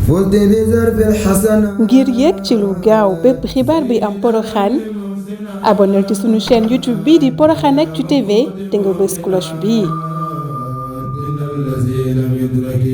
فزت بظرف الحسنة ngir yéeg ci lu gaaw bépp xibaar bi am Porokhane abonneel ci sunu chaîne YouTube bii di Porokhane Actu TV te nga bës cloche bii. من الذي لم يدرك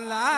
la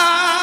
la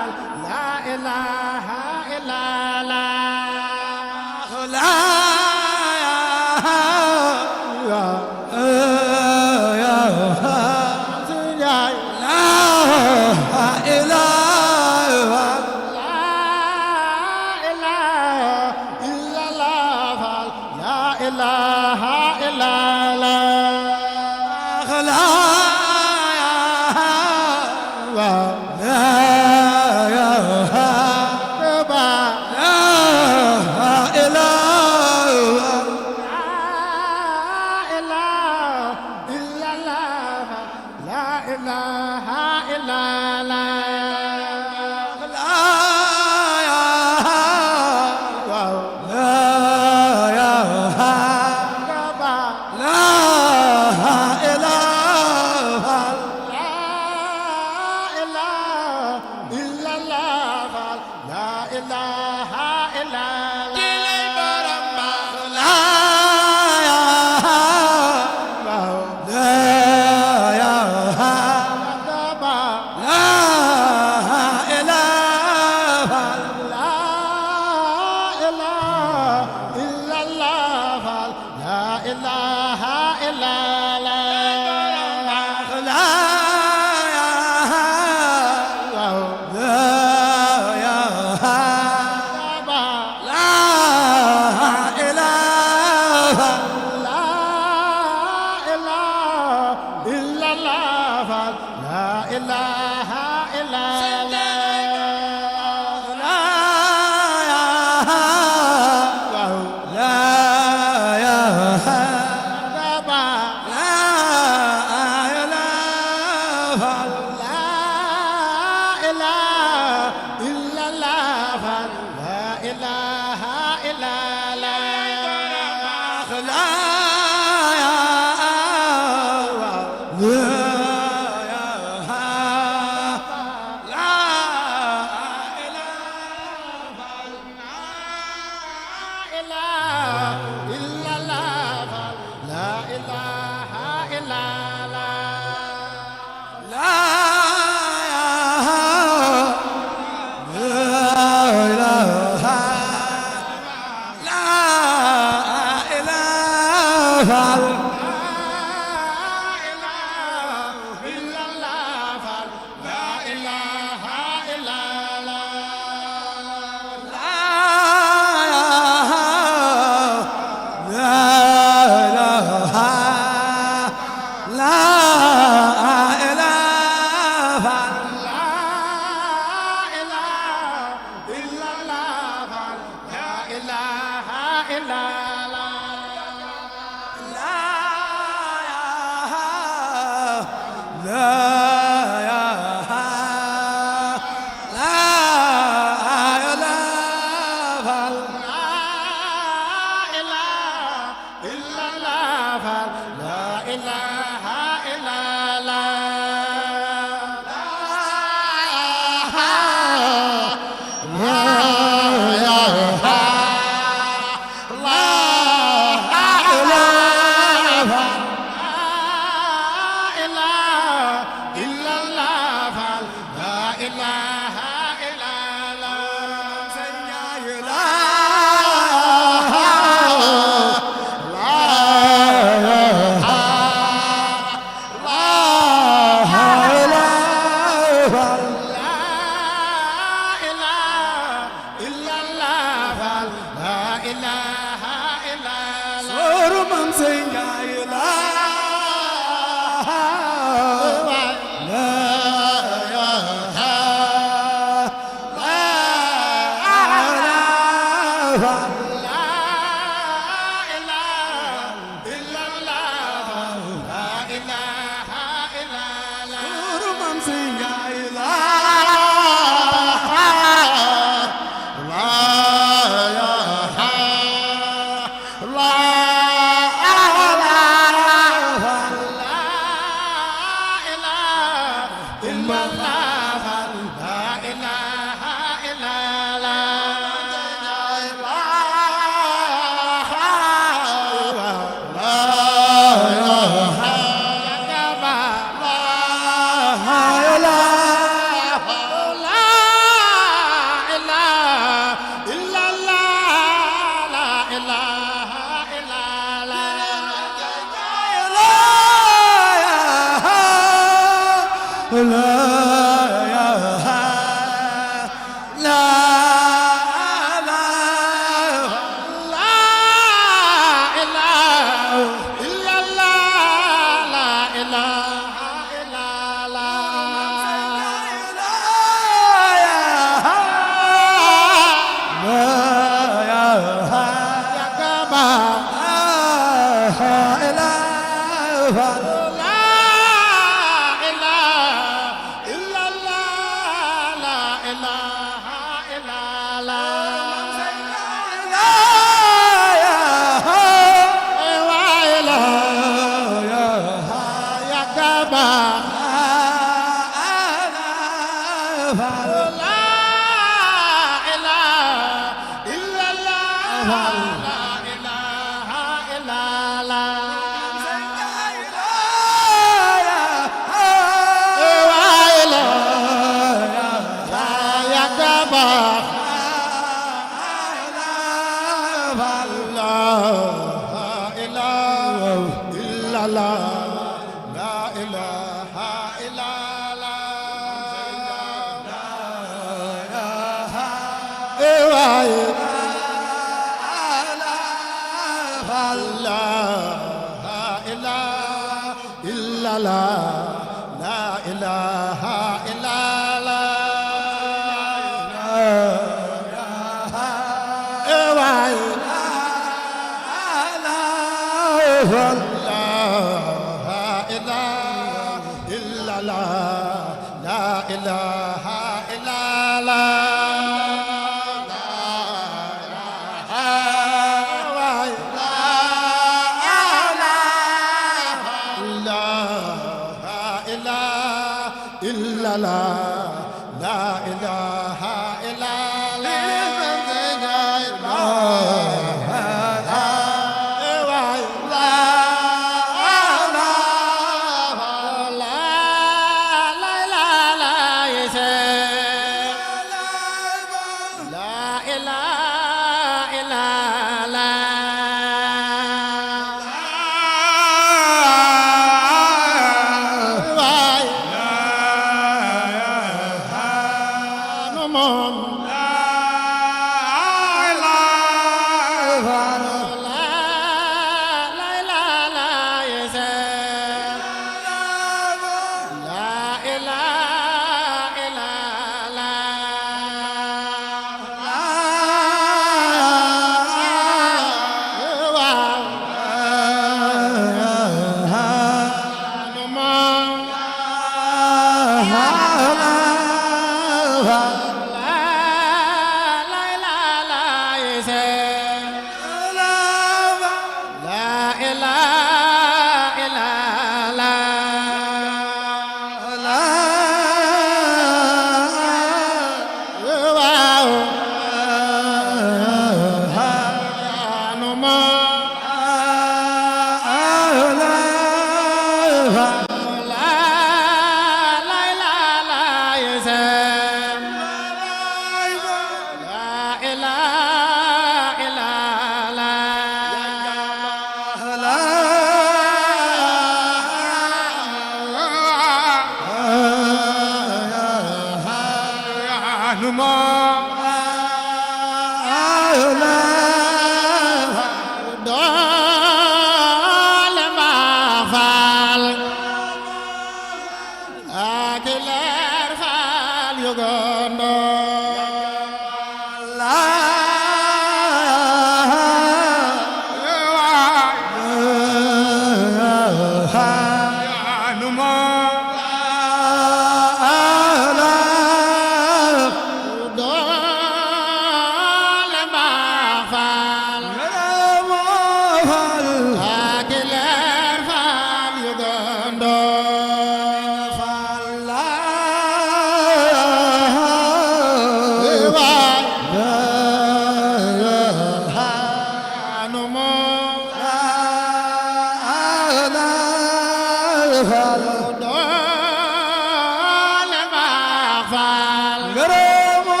faal ngërëmu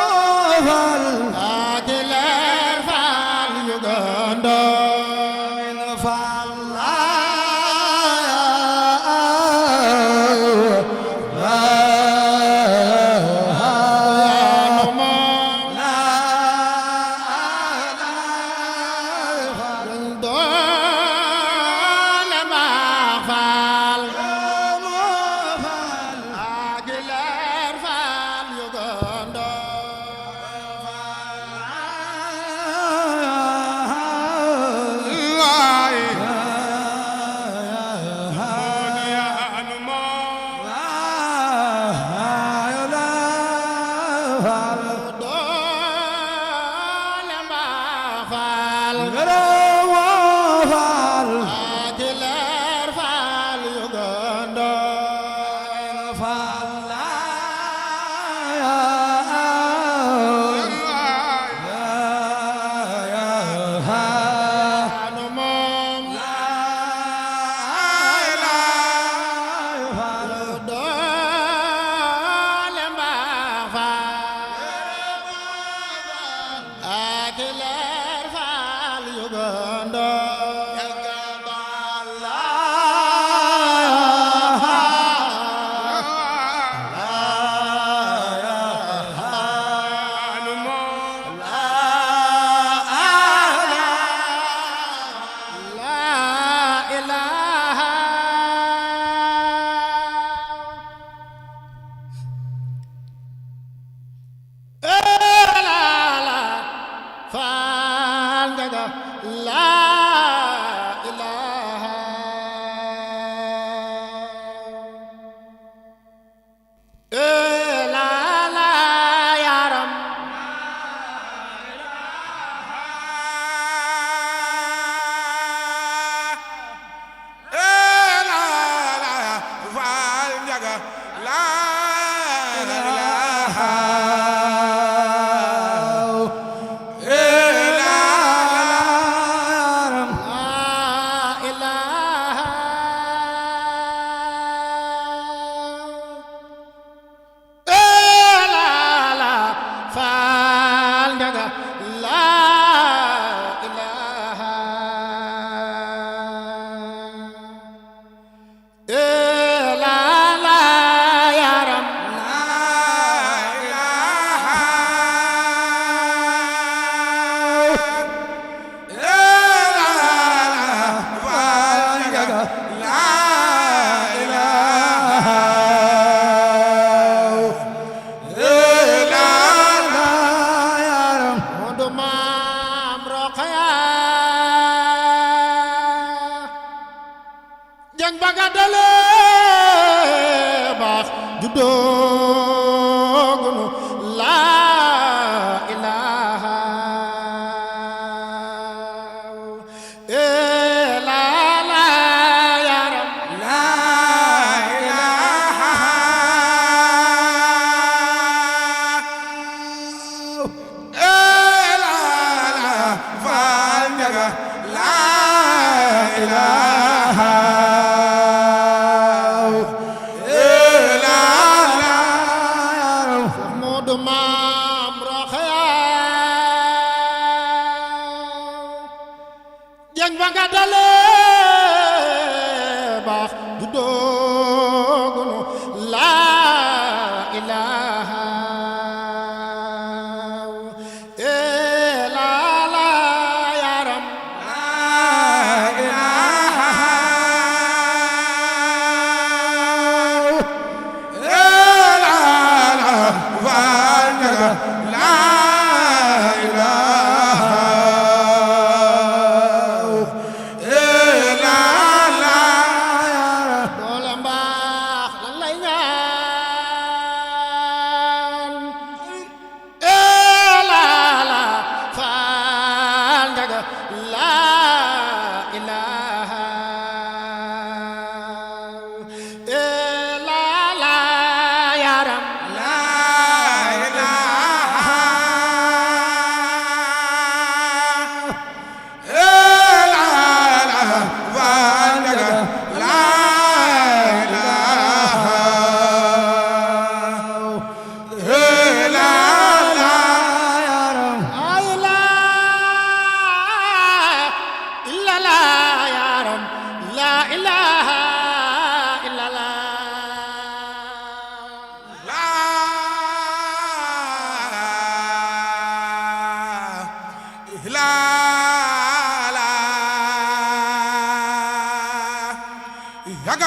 faal ak leer faal yu gëndoon faal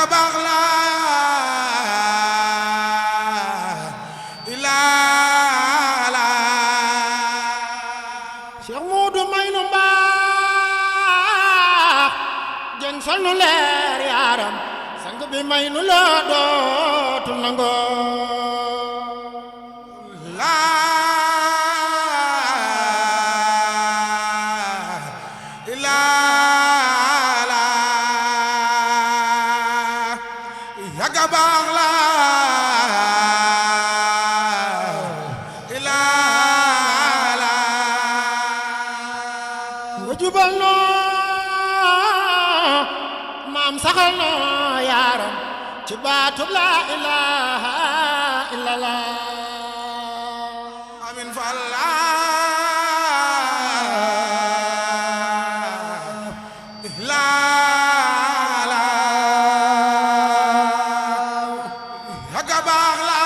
yaga baax la ilaala Cheikh Moodu may nu mbaax jeng sol nu leer yaaram sang bi may nu la dootu nangoo la ilaala yaga baax la ilaala nga jubal noo maam saxal noo yaaram ci baatub la ilaha illallah amin falla ilaala yaga baax la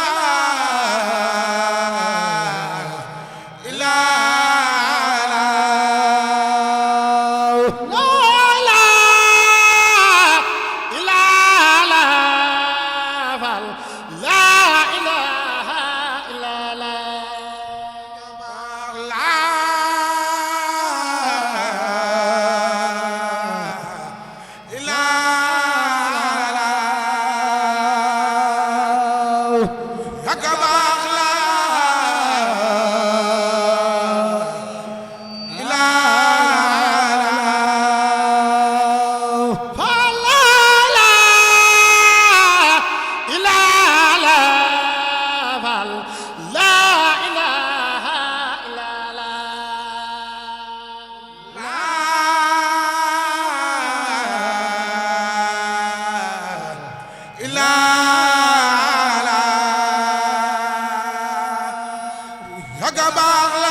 ilaala yaga baax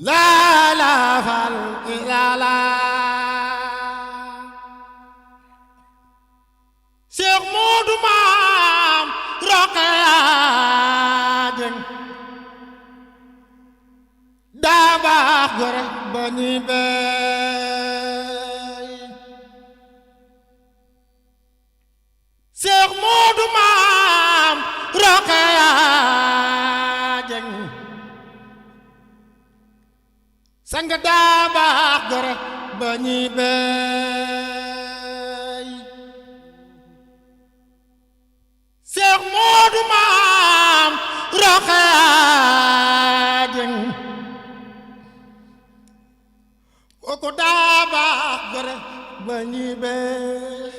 la ilaala Cheikh Moodu maam Rokhaya Dieng daa baax gore ba ñi bey Cheikh Moodu maam Rokhaya Dieng sang daa baax gore ba ñi bey Cheikh Moodu maam Rokhaya Dieng kooku daa baax gore ba ñi bey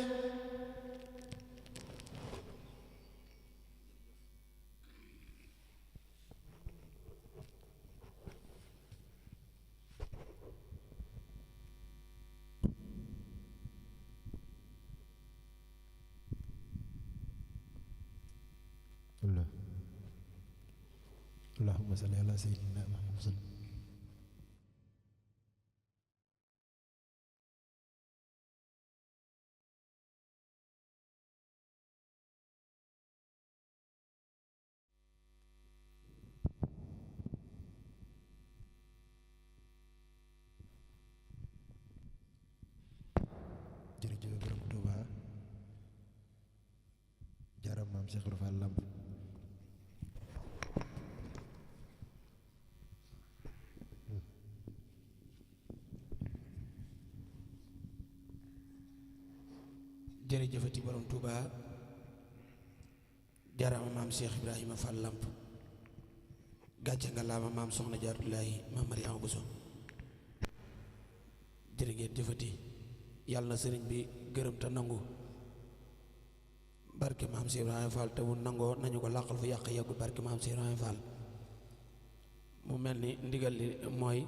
اللهم صل على سيدنا محمد jërëjëf borom Tuuba jaram maam Cheikh Ibra Fall Lamp jërëjëfati borom Touba jarama maam Cheikh Ibrahima Fall Lamp gàcce nga laama maam soxna Jaaratullaahi maam Mariama Bousso jërë ngeen jëfati yàlla na sëriñ bi gërëm te nangu barke maam Cheikh Ibrahima Fall te bu nangoo nañu ko làqal fu yàq yàggul barke maam Cheikh Ibrahima Fall mu mel ni ndigal li mooy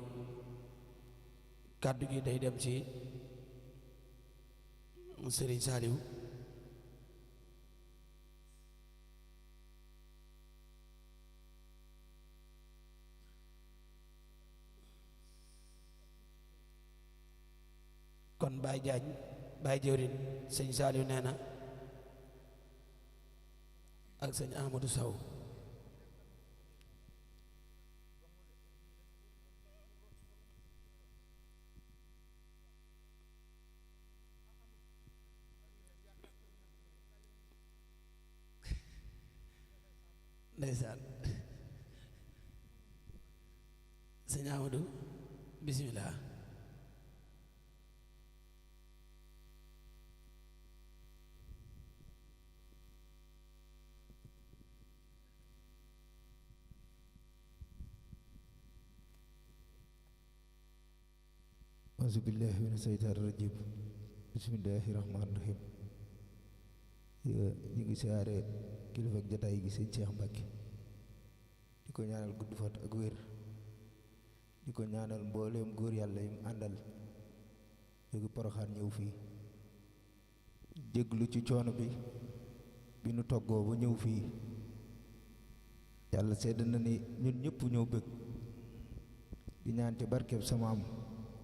kàddu gi day dem ci Sëriñ Saaliw kon Baay Jaañ Baay jëwrin sëñ Saaliw nee na ak sëñ Amadou Sow ndeysaan sëñ Amadou bismillah auzu billahi mina seytaani rajim bismillahi rahmaani rahim ñu ngi siyaare kilifa ak jataay gi sëñ Cheikh Mbacke di ko ñaanal gudd fan ak wér di ko ñaanal mbooleem góor yàlla yim àndal jóge Poroxaan ñëw fii jéglu ci coono bi nu toggoo ba ñëw fii yàlla sedd na ni ñun ñëpp ñëw bëgg di ñaan ci barkeb sama am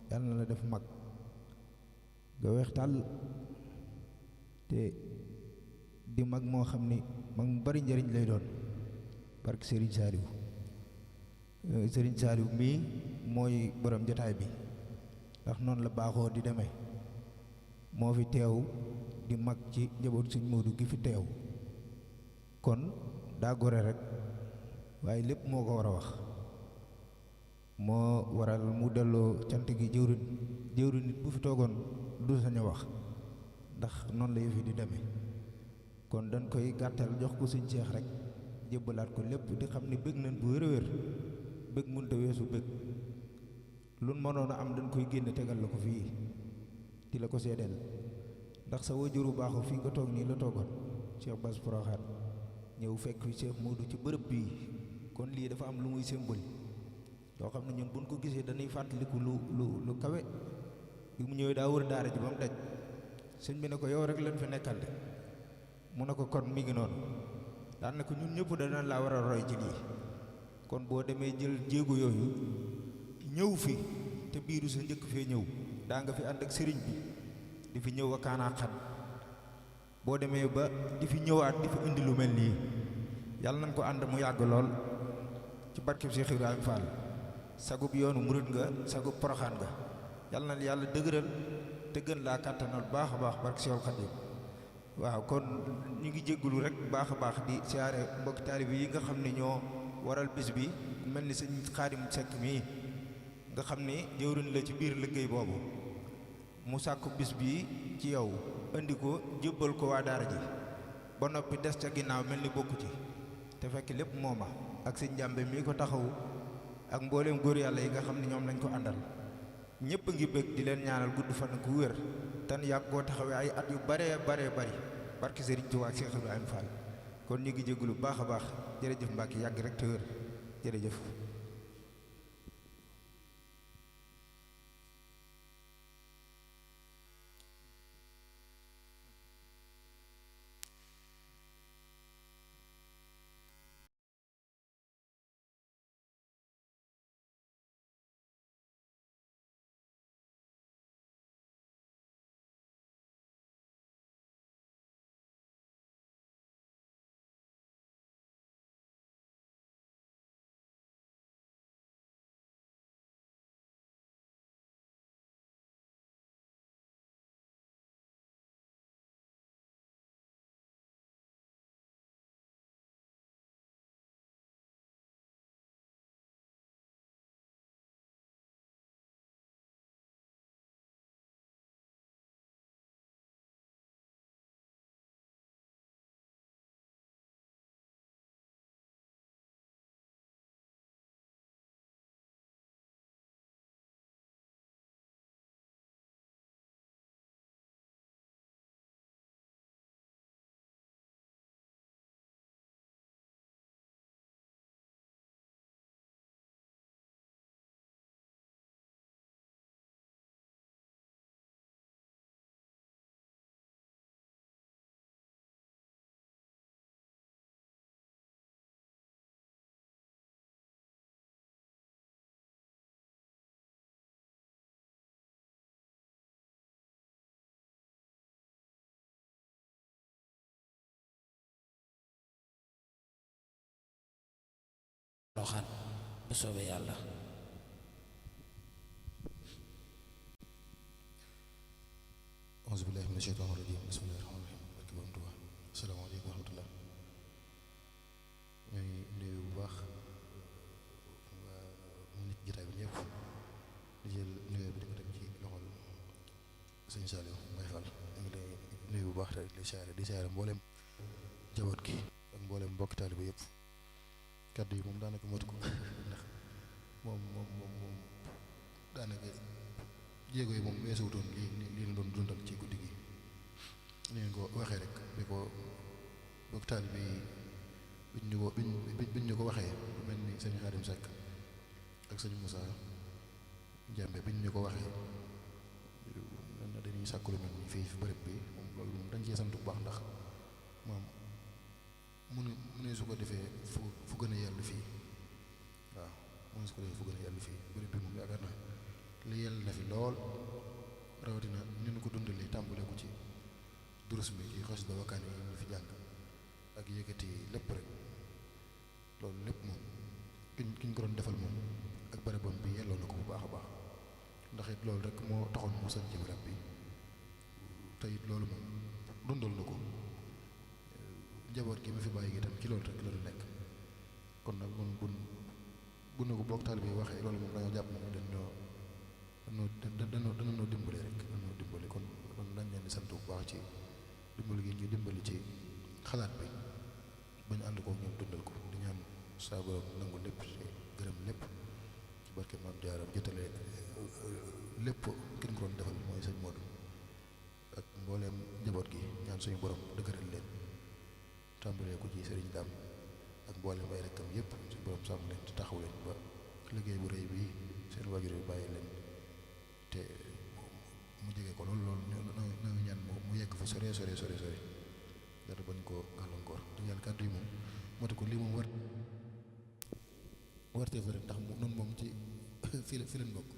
yàlla na la def mag nga weex tàll te di mag moo xam ni mag mu bari njariñ lay doon barke Serigne Saliou Serigne Saliou mii mooy borom jotaay bi ndax noonu la baaxoo di demee moo fi teew di mag ci njaboot Sëñ Moodu gi fi teew kon daa gore rek waaye lépp moo ko war a wax moo waral mu delloo cant gi jëwriñ nit bu fi toogoon du sañ a wax ndax noonu la yëf yi di demee kon dañ koy gàttal jox ko Sëñ Seex rek jébbalaat ko lépp di xam ne bëgg nañ bu wér-wér bëgg mënta weesu bëgg lu mënoon a am dañ koy génne tegal la ko fii di la ko seedeel ndax sa wajuru baaxu fii nga toog nii la toogoon Cheikh Bass Porokhane ñëw fekk fi Cheikh Modou ci bërëb bii kon lii dafa am lu muy symbole yoo xam ne ñun buñ ko gisee dañuy fàttaliku lu kawe bi mu ñëwee daa wër daara ji ba mu daj sëñ bi ne ko yow rek lañ fi nekkal de mu ne ko kon mi ngi noonu daan na ko ñun ñëpp dana laa war a roy ci lii kon boo demee jël jéego yooyu ñëw fi te biiru sa njëkk fee ñëw daa nga fi ànd ak sëriñ bi di fi ñëw a kaanaa xan boo demee ba di fi ñëwaat di fi indi lu mel nii yàlla nañ ko ànd mu yàgg lool ci barkeb Cheikh Ibrahima Fall sagub yoonu murit nga sagub Poroxaan nga yàlla na yàlla dëgëral te gën laa kàttanal baax a baax barke Seexul Xadiim waaw kon ñu ngi jéggulu rek baax a baax di siyaare mbokki taalibe yi nga xam ne ñoo waral bis bi mel ni sëñ Xaadim Sekk mii nga xam ni jëwriñ la ci biir liggéey boobu mu sàkku bis bi ci yow indi ko jébbal ko waa daara ji ba noppi des ca ginnaaw mel ni bokku ci te fekk lépp mooma ak sëñ Njàmbe mii ko taxawu ak mbooleem góor yàlla yi nga xam ne ñoom lañ ko àndal ñëpp a ngi bëgg di leen ñaanal gudd fan ku wér tan yàgg koo taxawee ay at yu bare bari barke Sëriñ Tuubaa ak Cheikh Ibrahima Fall kon ñu ngi jégalu baax a baax jërëjëf Mbacke yàgg rek te wér jërëjëf Poroxaan bu soobee yàlla. auzu billaahi mina sheytaani rajiim bismillaahi rahmaani rahiim barke Borom Tuubaa asalaamaaleykum wa rahmatullaah ñooy nuyu bu baax waa nit jotaay bi ñëpp di jël nuyoo bi di ko teg ci loxol sëñ Saliou Baye Fall ñu ngi lay nuyu bu baax te di siyaare mboolem jaboot gi ak mboolem mbokki taalibe yëpp kàddu yi moom daanaka motu ko ndax moom daanaka jéego yi moom weesuwutoon lii la doon dundal ci guddi gi ni ngeen ko waxee rek bi ko mbokki taalibe yi biñ ñu ko waxee lu mel ni sëñ Xaadim Seck ak sëñ Moussa Njambe biñ ñu ko waxee na dañuy sàkku lu mel ni fii fi bërëb bi moom loolu moom dañ cee sant bu baax ndax moom mu ne su ko defee fu gën a yàlla fii waaw mu ne su ko defee fu gën a yàlla fii bërëb bi moom yaakaar na li yàlla na fi lool rawatina ni ñu ko dundalee tàmbale ko ci durus bi ci xas da wakkaan yi ñu fi jàng ak yëkkati lépp rek loolu lépp moom kiñ ko doon defal moom ak bërëbam bi yelloo na ko bu baax a baax ndax it loolu rek moo taxoon mu sañ ci barab bi te it loolu moom dundal na ko njaboot gi ma fi bàyyi itam ci loolu rek la du nekk kon nag moom bu na ko bokk taalibe bi waxee loolu moom dañoo jàpp ne dañoo dimbale rek dañoo dimbale kon dañ leen di sant bu baax ci dimbali gi ñu dimbali ci xalaat bi bañ ànd ko ñoom dundal ko di ñaan saa borom nangu lépp gërëm lépp ci barke maam Jaaram jotale lépp kenn ko doon defal mooy sëñ Modou ak mbooleem njaboot gi ñaan suñu borom dëgëral leen tàmbalee ko ci sëriñ Daam ak mbooleem ay rekkam yëpp suñu borom sàmm leen ci taxaw leen ba liggéey bu rëy bi seen waajur bi bàyyi leen te mu jege ko loolu na nga ñaan mu yegg fa sore dara bañ koo gàllankoor dëgg yàlla kàddu yi moom matu ko lii moom wartee fa rek ndax noonu moom ci fii leen bokk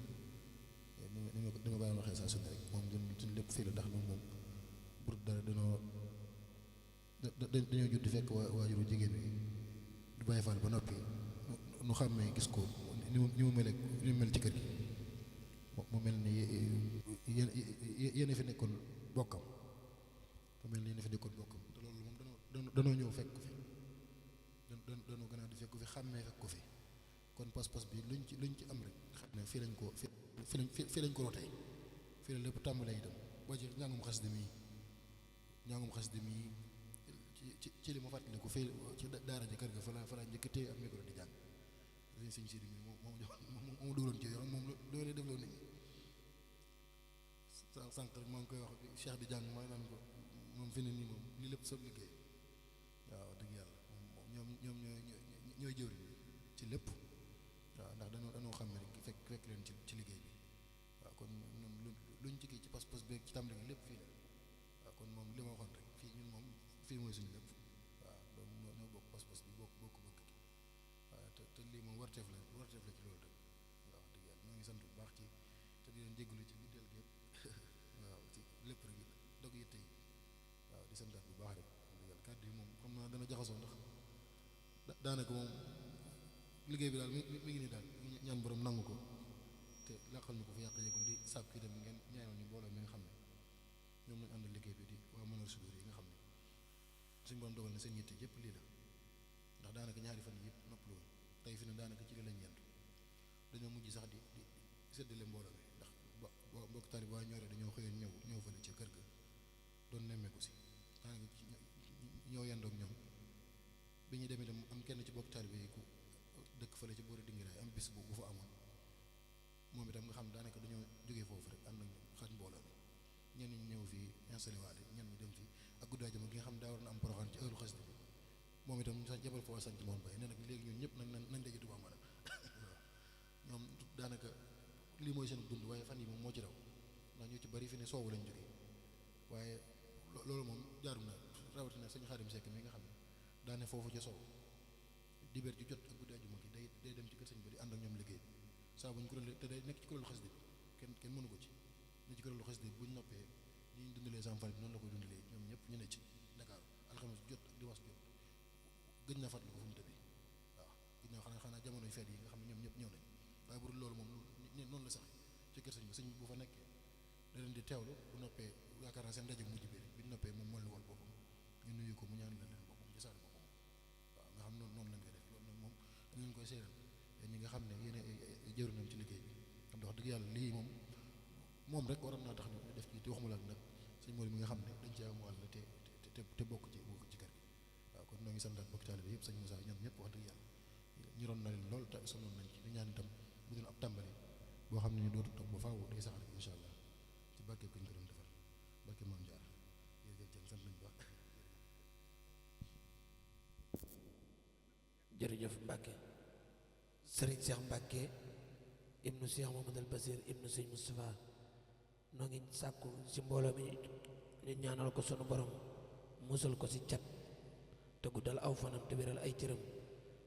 ni ma bàyyi waxee saa su ne rek moom suñ lépp fii la ndax noonu moom pour dara dañoo judd fekk waajuru jigéen bi du Baay Faal ba noppi nu xàmmee gis ko ni mu mel ci kër gi mu mel ni yéen fi nekkoon bokkam mu mel ni yéen fi nekkoon bokkam te loolu moom danoo ñëw fekk ko fi danoo gën a di fekk ko fi xàmmee fekk ko fi kon pas-pas bi luñ ci am rek xam ne fii lañ ko rotee fii la lépp tàmbalee itam boo ci njàngum xasida mi ci li ma fàttaliku fii ci daara ji kër ga fa la njëkk téye ak micro di jàng sëñ Sidi mi moom dugaloon ci yoon moom loolu def loo nit ñi sànq rek maa ngi koy wax Cheikh di jàng mooy naan ko moom fi ne nii moom lii lépp soog liggéey waaw dëgg yàlla ñoom ñooy jëwriñ ci lépp waaw ndax dañoo xam ne rek fekk leen ci liggéey bi waaw kon ñoom luñ ci kii ci pas-pas beeg ci tàmbali lépp fii la waaw kon moom li ma waxoon rek fii ñun moom fii mooy suñu lépp waaw loolu ñoo bokk pas-pas bi bokk bëgg gi waaw te lii moom warteef la ci loolu rek waaw dëgg yàlla ñoo ngi sant bu baax ci te di leen jégalu ci guddeel gi yëpp waaw ci lépp rek dog yi tey waaw di santaat bu baax rek dëgg yàlla kàddu yi moom xam naa dana jaxasoo ndax daanaka moom liggéey bi daal mi ngi nii daal ñaan borom nangu ko te laqal ñu ko fi yàq yëgul di sàkk itam ngeen ñaanal ñu mbooloo mi nga xam ne ñoom lañ àndal liggéey bi di waa Manor Sudur yi nga xam ne suñu borom dogal na seen yitte yëpp lii la ndax daanaka ñaari fan yëpp noppalu woon tey fi ne daanaka ci li lañ yendu dañoo mujj sax di séddale mbooloo mi ndax mbokk taalibe waa ñoore dañoo xëyoon ñëw fële ci kër ga doon nemmeeku si daanaka ñoo yendoog ñoom bi ñuy dem itam am kenn ci bokk taalibe yi ku dëkk fële ci boori Dingiraay am bis bu fa amoon moom itam nga xam daanaka dañoo jógee foofu rek ànd ak xaaj mbooloo mi ñenn ñi ñëw fii installé waale ñenn ñi dem fii ak guddaay jama gi nga xam daa war na am Poroxaan ci heure xasida bi moom itam sax jabal fa waa sant moon bay nee nag léegi ñun ñëpp nañ daje Tuubaa Mbara waaw ñoom daanaka lii mooy seen dund waaye fan yi moom moo ci raw ndax ñu ci bari fi ne soowu lañ jógee waaye loolu moom jaarum na rawatina sëñ Xaadim Sekk mi nga xam ne daane foofu ca soow dibeer ju jot ak guddaay juma gi day dem ci kër sëñ ba di ànd ak ñoom liggéey saa buñ kuréel te day nekk ci kuréelu xasida bi kenn mënu ko ci ne ci kuréelu xasida bi buñ noppee ñi ñu dundalee Zamfara bi noonu la koy dundalee ñoom ñëpp ñu ne ci Dakar alxames jot ak dimanche jot gëj na fàttali ko fu mu tëddee waaw ginnaaw xanaa jamonoy feet yi nga xam ne ñoom ñëpp ñëw nañ waaye bu dul loolu moom noonu la sax ci kër sëñ bi sëñ bu fa nekkee da leen di teewlu bu noppee yaakaar naa seen ndaje mujj bi bi ñu noppee moom moo leen woon boppam ñu nuyu ko mu ñaan leen boppam ci saali boppam waaw nga xam noonu lañ koy def loolu nag moom dañ leen koy séeral ñi nga xam ne yéen jëru nañ ci liggéey bi xam wax dëgg yàlla lii moom rek waroon naa tax ñu def ci te waxuma la nag sëñ Mori mi nga xam ne dañ ci am wàll te bokk ci kër gi waaw kon noo ngi santaat bokk taalibe yëpp sëñ Moussa ñoom ñëpp wax dëgg yàlla ñu roon na leen lool te sonoon nañ ci di ñaan itam bu doon ab tàmbali boo xam ne ñu dootu toog ba faaw day sax rek incha allah ci barke ko ñu ko doon defal barke maam Jaar jërëjëf jën sant nañ baax jërëjëf Mbàkke sëriñ Cheikh Mbàkke ibnu Cheikh Mamadou Basir ibnu sëñ Moustapha noo ngi sàkku ci mbooloo mi ñu ñaanal ko sunu borom musal ko ci cat te guddal aw fanam te wéral ay cëram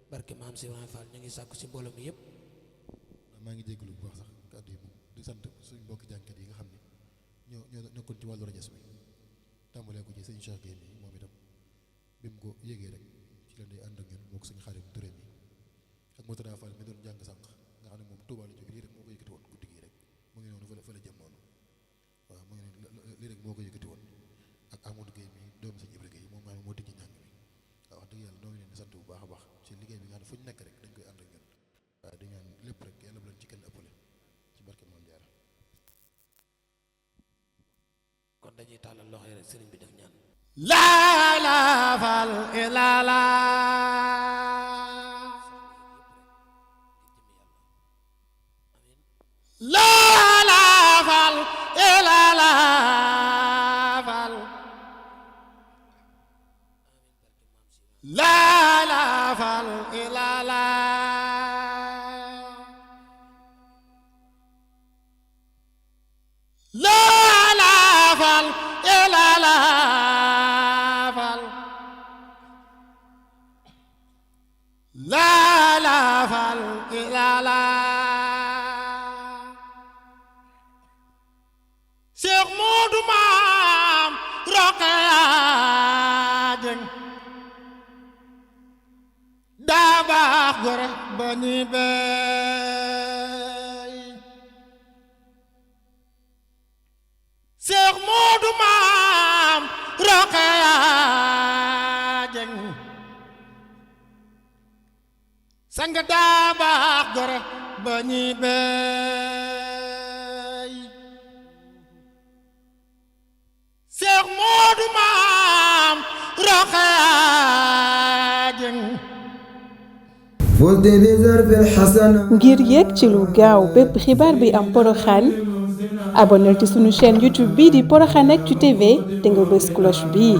barke maam si Ibrahima Fall ñu ngi sàkku ci mbooloo mi yëpp. maa ngi jégalu bu baax sax kàddu yi moom di sant suñu mbokki jànkat yi nga xam ne ñoo nekkoon ci wàllu rajas bi tàmbalee ko ci sëñ Cheikh Guèye mi moom itam bi mu ko yégee rek ci la day ànd ak ñun moo ko suñu xarit Touré mi ak Moutada Fall mi doon jàng sànq nga xam ne moom Touba la jóge lii rek moo ko yëkkati woon guddi gi rek mu ngi noonu fa la jëm noonu waaw mu ngi noonu lii rek moo ko yëkkati woon ak Amadou Guèye mi doomu sëñ Ibra Guèye moom nga xam ne moo tijji njàng mi waaw wax dëgg yàlla noo ngi leen di sant bu baax a baax ci liggéey bi nga xam ne fu ñu nekk rek dañ koy ànd ak ñun waaw di ñaan lépp rek yàlla bu leen ci kenn ëppale ci barke Maam Jaara kon dañuy tàllal loxo yi rek sëriñ bi def ñaan laa ilaaha fal ilaala laa ilaaha fal ilaala fal laa ilaaha fal ilaala Seex Moodu Maam Rokhaya Jeng daa baax gore ba ni bey Seex Moodu Maam Rokhaya Jeng sang daa baax gore ba ni bey Seex Moodu Maam Rokhaya Jeng ngir yéeg ci lu gaaw bépp xibaar bi am Porokhane abonneel ci sunu chaîne YouTube bii di Porokhanactu TV te nga bës cloche bii